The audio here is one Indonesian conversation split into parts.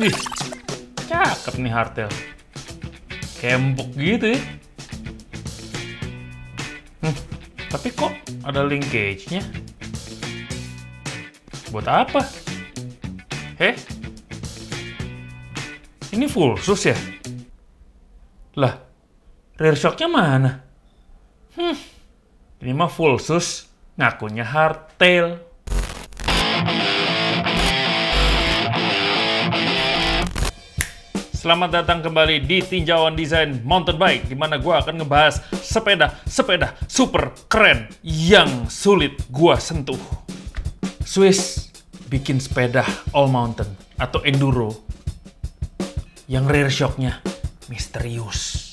Wih, cakep nih Hartel. Kayak empuk gitu ya. Tapi kok ada linkage-nya? Buat apa? Ini full sus ya? Lah, rear shock-nya mana? Ini mah full sus, ngakunya hardtail. Selamat datang kembali di Tinjauan Desain Mountain Bike, di mana gue akan ngebahas sepeda super keren yang sulit gue sentuh. Swiss bikin sepeda all mountain atau enduro yang rear shock-nya misterius.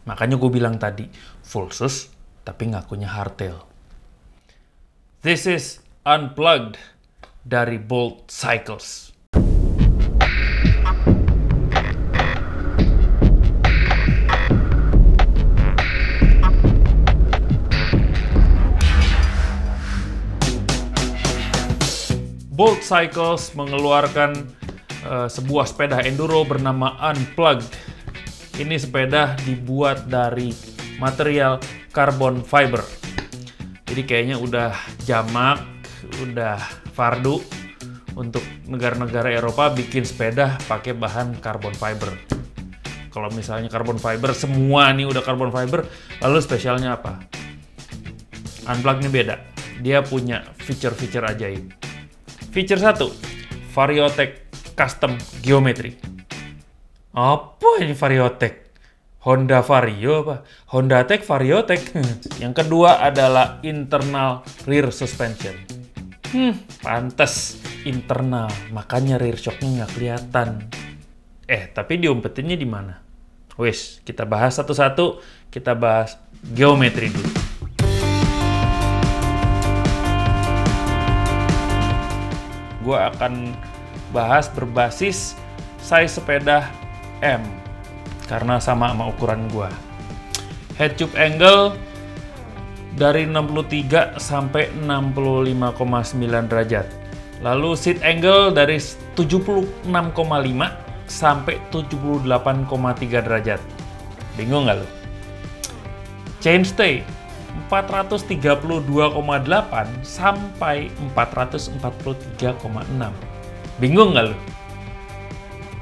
Makanya gue bilang tadi, full sus, tapi ngakunya hardtail. This is Unplugged dari Bolt Cycles. Bolt Cycles mengeluarkan sebuah sepeda enduro bernama Unplugged. Ini sepeda dibuat dari material carbon fiber. Jadi kayaknya udah jamak, udah fardu untuk negara-negara Eropa bikin sepeda pakai bahan carbon fiber. Kalau misalnya carbon fiber, semua nih udah carbon fiber, lalu spesialnya apa? Unplugged ini beda. Dia punya feature-feature ajaib. Feature 1, Variotech Custom Geometry. Apa ini Variotech? Honda Vario apa? Honda Tech Variotech. Yang kedua adalah internal rear suspension. Pantes internal, makanya rear shock-nya nggak kelihatan. Tapi diumpetinnya di mana? Wes, kita bahas satu-satu. Kita bahas geometri dulu. Gua akan bahas berbasis size sepeda M, karena sama ukuran gua. Head tube angle dari 63 sampai 65,9 derajat. Lalu seat angle dari 76,5 sampai 78,3 derajat. Bingung nggak lu? Chainstay 432,8 sampai 443,6. Bingung nggak lu?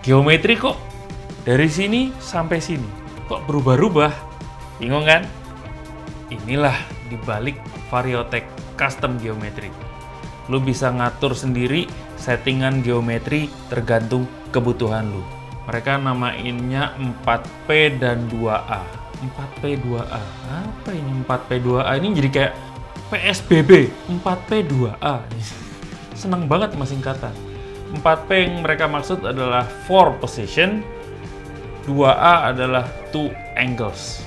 Geometri kok dari sini sampai sini, kok berubah-ubah? Bingung kan? Inilah dibalik Variotech Custom Geometry. Lu bisa ngatur sendiri settingan geometri tergantung kebutuhan lu. Mereka namainnya 4P dan 2A. 4P 2A. Apa ini 4P 2A? Ini jadi kayak PSBB, 4P 2A. Seneng banget sama singkatan. 4P yang mereka maksud adalah 4 position, 2A adalah 2 angles.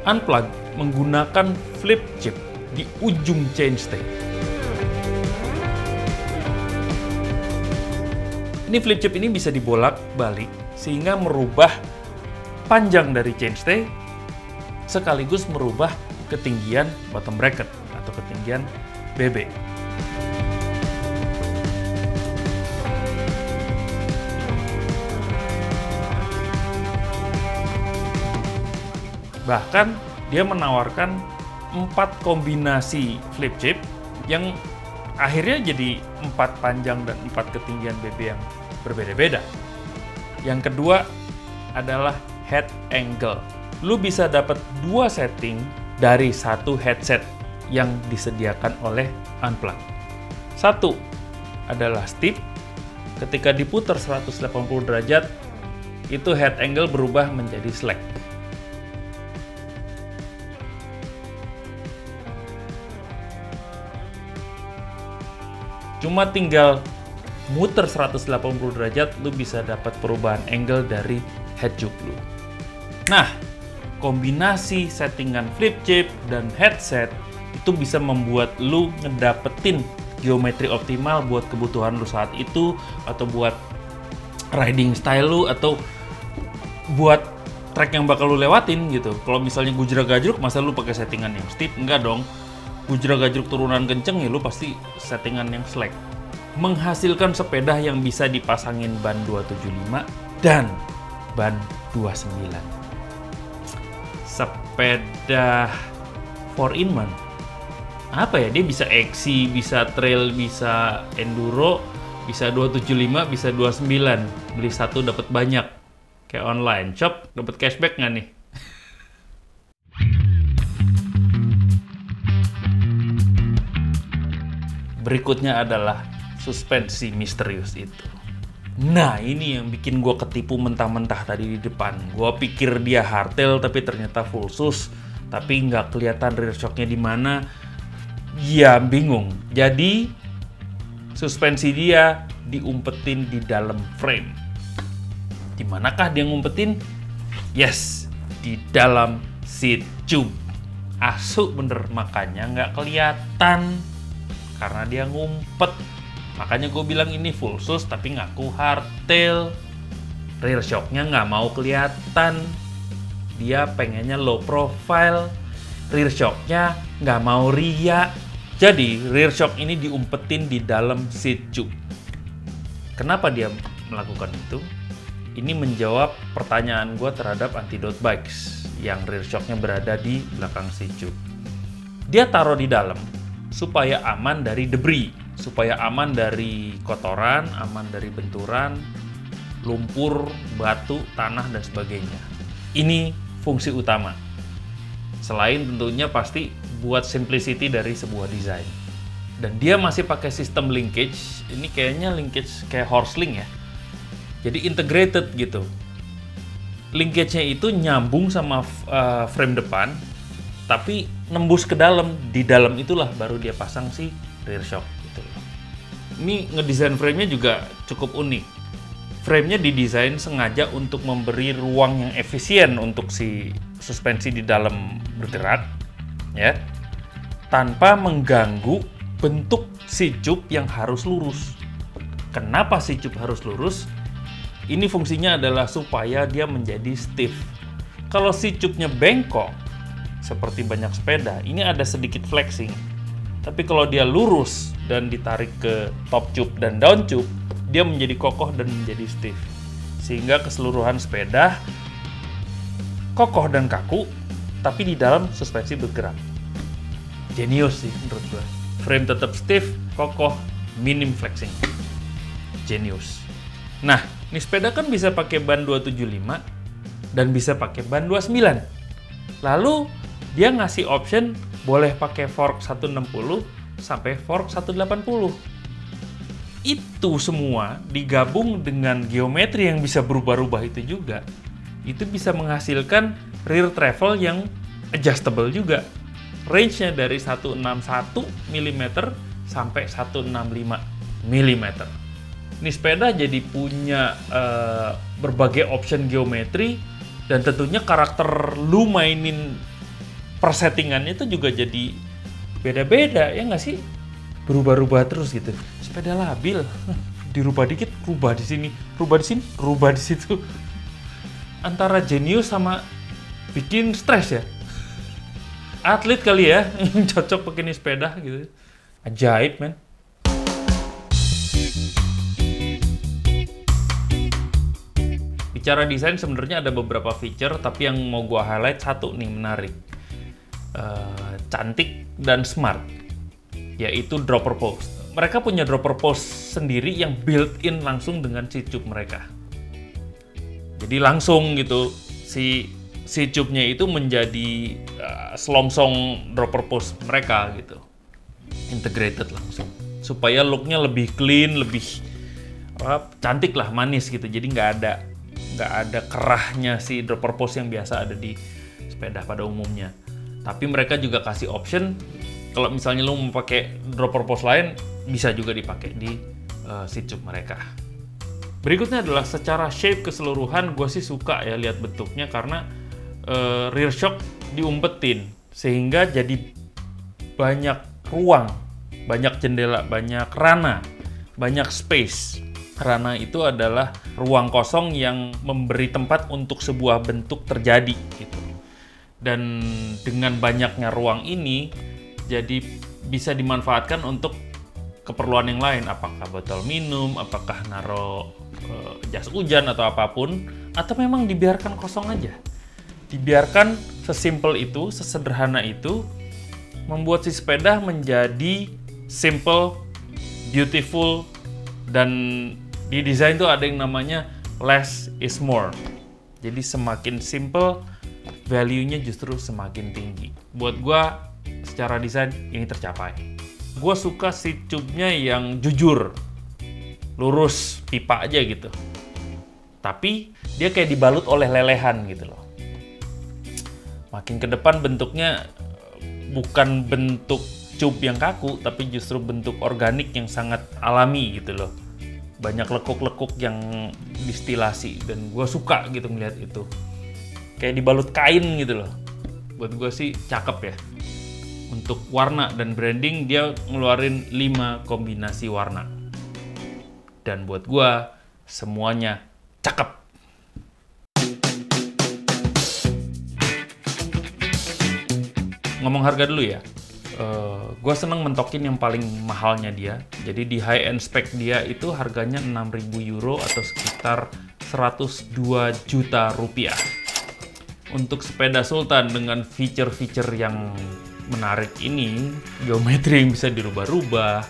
Unplugged menggunakan flip chip di ujung chainstay. Ini flip chip ini bisa dibolak-balik sehingga merubah panjang dari chainstay sekaligus merubah ketinggian bottom bracket atau ketinggian BB. Bahkan dia menawarkan 4 kombinasi flip chip yang akhirnya jadi 4 panjang dan 4 ketinggian BB yang berbeda-beda. Yang kedua adalah head angle. Lu bisa dapat 2 setting dari satu headset yang disediakan oleh Unplugged. Satu adalah steep. Ketika diputar 180 derajat, itu head angle berubah menjadi slack. Cuma tinggal muter 180 derajat, lu bisa dapat perubahan angle dari head tube lu. Nah, kombinasi settingan flip chip dan headset itu bisa membuat lu ngedapetin geometri optimal buat kebutuhan lu saat itu, atau buat riding style lu, atau buat track yang bakal lu lewatin gitu. Kalau misalnya gujra-gajruk, masa lu pakai settingan yang steep? Enggak dong. Gujra-gajruk turunan kenceng ya lu pasti settingan yang slack. Menghasilkan sepeda yang bisa dipasangin ban 275 dan ban 29. Sepeda 4-in-1. Apa ya? Dia bisa XC, bisa trail, bisa enduro, bisa 275, bisa 29. Beli satu dapat banyak. Kayak online shop, dapat cashback nggak nih? Berikutnya adalah suspensi misterius itu. Nah, ini yang bikin gue ketipu mentah-mentah tadi di depan. Gue pikir dia hardtail, tapi ternyata full sus. Tapi nggak kelihatan rear shocknya di mana. Ya, bingung. Jadi, suspensi dia diumpetin di dalam frame. Di manakah dia ngumpetin? Yes, di dalam seat tube. Asu bener, makanya nggak kelihatan. Karena dia ngumpet. Makanya gue bilang ini full sus tapi ngaku hardtail. Rear shocknya nggak mau kelihatan. Dia pengennya low profile. Rear shocknya nggak mau ria. Jadi rear shock ini diumpetin di dalam seat tube. Kenapa dia melakukan itu? Ini menjawab pertanyaan gue terhadap Antidot Bikes yang rear shocknya berada di belakang seat tube. Dia taruh di dalam supaya aman dari debris, supaya aman dari kotoran, aman dari benturan, lumpur, batu, tanah, dan sebagainya. Ini fungsi utama. Selain tentunya pasti buat simplicity dari sebuah desain. Dan dia masih pakai sistem linkage. Ini kayaknya linkage kayak Horsling ya. Jadi integrated gitu. Linkage-nya itu nyambung sama frame depan, tapi nembus ke dalam. Di dalam itulah baru dia pasang si rear shock gitu. Ini ngedesain frame-nya juga cukup unik. Frame-nya didesain sengaja untuk memberi ruang yang efisien untuk si suspensi di dalam bergerak, ya, tanpa mengganggu bentuk si tube yang harus lurus. Kenapa si tube harus lurus? Ini fungsinya adalah supaya dia menjadi stiff. Kalau si tube-nya bengkok, seperti banyak sepeda, ini ada sedikit flexing. Tapi kalau dia lurus dan ditarik ke top tube dan down tube, dia menjadi kokoh dan menjadi stiff. Sehingga keseluruhan sepeda kokoh dan kaku, tapi di dalam suspensi bergerak. Jenius sih menurut gue. Frame tetap stiff, kokoh, minim flexing. Jenius. Nah, ini sepeda kan bisa pakai ban 275 dan bisa pakai ban 29. Lalu dia ngasih option boleh pakai fork 160 sampai fork 180. Itu semua digabung dengan geometri yang bisa berubah-ubah itu juga. Itu bisa menghasilkan rear travel yang adjustable juga. Range-nya dari 161 mm sampai 165 mm. Ini sepeda jadi punya berbagai option geometri, dan tentunya karakter lu mainin persettingannya itu juga jadi beda-beda, ya nggak sih? Berubah-ubah terus gitu. Sepeda labil, dirubah dikit, rubah di sini, rubah di sini, rubah di situ. Antara jenius sama bikin stres ya. Atlet kali ya yang cocok pakai ini sepeda gitu. Ajaib, men. Bicara desain sebenarnya ada beberapa feature, tapi yang mau gua highlight satu nih menarik. Cantik dan smart, yaitu dropper post. Mereka punya dropper post sendiri yang built-in langsung dengan seat tube mereka. Jadi langsung gitu si tube-nya itu menjadi selongsong dropper post mereka gitu. Integrated langsung. Supaya look-nya lebih clean, lebih cantik lah, manis gitu. Jadi nggak ada kerahnya si dropper post yang biasa ada di sepeda pada umumnya. Tapi mereka juga kasih option, kalau misalnya lu mau pakai dropper post lain, bisa juga dipakai di seat tube mereka. Berikutnya adalah secara shape keseluruhan, gue sih suka ya lihat bentuknya karena rear shock diumpetin sehingga jadi banyak ruang, banyak jendela, banyak rana, banyak space. Rana itu adalah ruang kosong yang memberi tempat untuk sebuah bentuk terjadi gitu. Dan dengan banyaknya ruang ini jadi bisa dimanfaatkan untuk keperluan yang lain, apakah botol minum, apakah naruh jas hujan atau apapun, atau memang dibiarkan kosong aja. Dibiarkan sesimpel itu, sesederhana itu, membuat si sepeda menjadi simple, beautiful, dan di desain tuh ada yang namanya less is more. Jadi semakin simple, value-nya justru semakin tinggi. Buat gua secara desain ini tercapai. Gue suka seat tube-nya yang jujur, lurus, pipa aja gitu. Tapi dia kayak dibalut oleh lelehan gitu loh. Makin ke depan bentuknya bukan bentuk tube yang kaku, tapi justru bentuk organik yang sangat alami gitu loh. Banyak lekuk-lekuk yang distilasi, dan gue suka gitu ngeliat itu. Kayak dibalut kain gitu loh. Buat gue sih cakep ya. Untuk warna dan branding, dia ngeluarin 5 kombinasi warna. Dan buat gua, semuanya cakep. Ngomong harga dulu ya. Gua seneng mentokin yang paling mahalnya dia. Jadi di high-end spec dia itu harganya 6.000 euro atau sekitar 102 juta rupiah. Untuk sepeda Sultan dengan fitur-fitur yang menarik ini, geometri yang bisa dirubah-rubah,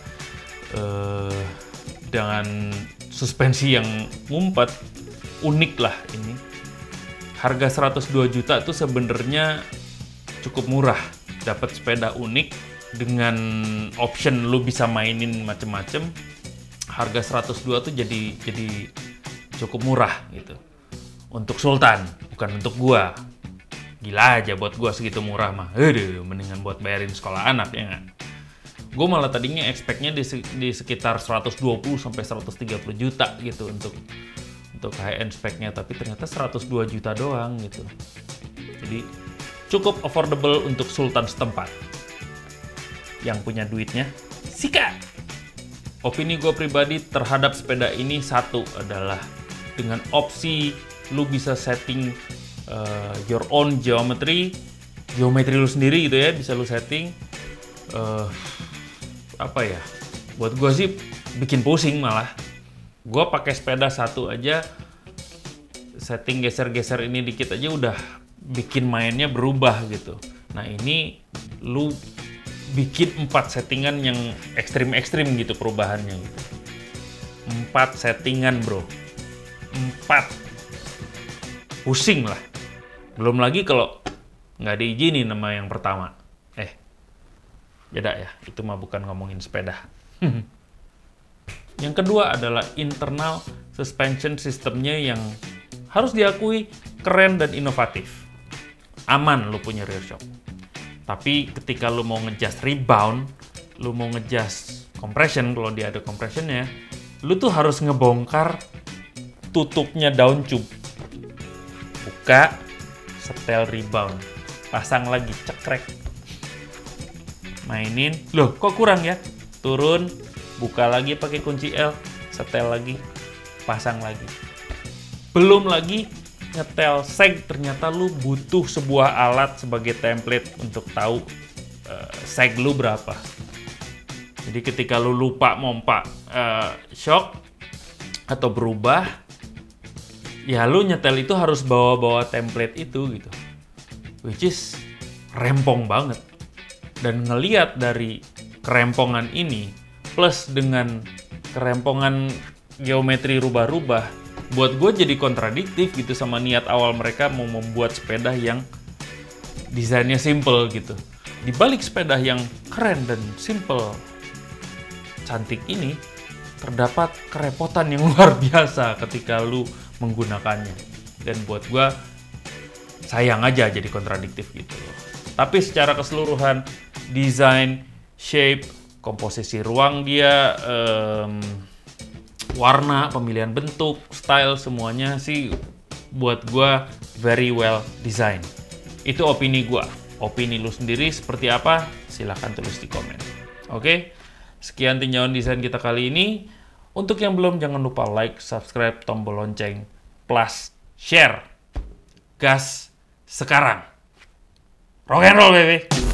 dengan suspensi yang ngumpet, unik lah ini. Harga 102 juta itu sebenarnya cukup murah. Dapat sepeda unik dengan option lu bisa mainin macem-macem. Harga 102 tuh jadi cukup murah gitu. Untuk Sultan, bukan untuk gua. Gila aja buat gue segitu murah mah. Aduh, mendingan buat bayarin sekolah anak ya nggak? Gue malah tadinya expect-nya di sekitar 120 sampai 130 juta gitu untuk high-end spec-nya, tapi ternyata 102 juta doang gitu. Jadi cukup affordable untuk Sultan setempat. Yang punya duitnya, sikat! Opini gue pribadi terhadap sepeda ini satu adalah dengan opsi lu bisa setting your own geometry lu sendiri gitu ya, bisa lu setting. Apa ya, buat gue sih bikin pusing malah. Gue pakai sepeda satu aja, setting geser-geser ini dikit aja udah bikin mainnya berubah gitu. Nah ini lu bikin 4 settingan yang ekstrim-ekstrim gitu perubahannya gitu. 4 settingan bro, 4 pusing lah. Belum lagi kalau nggak diizinin sama yang pertama. Beda ya, itu mah bukan ngomongin sepeda. Yang kedua adalah internal suspension systemnya yang harus diakui keren dan inovatif. Aman lu punya rear shock. Tapi ketika lu mau nge-adjust rebound, lu mau nge-adjust compression, kalau dia ada compressionnya, lu tuh harus ngebongkar tutupnya down tube. Buka, setel rebound, pasang lagi, cekrek, mainin, loh kok kurang ya, turun, buka lagi pakai kunci L, setel lagi, pasang lagi. Belum lagi nyetel seg, ternyata lu butuh sebuah alat sebagai template untuk tahu seg lu berapa. Jadi ketika lu lupa mompa shock atau berubah, ya lu nyetel itu harus bawa template itu gitu, which is rempong banget. Dan ngeliat dari kerempongan ini plus dengan kerempongan geometri rubah-rubah, buat gue jadi kontradiktif gitu sama niat awal mereka mau membuat sepeda yang desainnya simple gitu. Di balik sepeda yang keren dan simple, cantik ini, terdapat kerepotan yang luar biasa ketika lu menggunakannya. Dan buat gue sayang aja jadi kontradiktif gitu loh. Tapi secara keseluruhan, desain, shape, komposisi ruang dia, warna, pemilihan bentuk, style, semuanya sih buat gua very well design. Itu opini gua. Opini lu sendiri seperti apa? Silahkan tulis di komen. Oke, sekian tinjauan desain kita kali ini. Untuk yang belum, jangan lupa like, subscribe, tombol lonceng, plus share. Gas sekarang. Rock and roll, baby!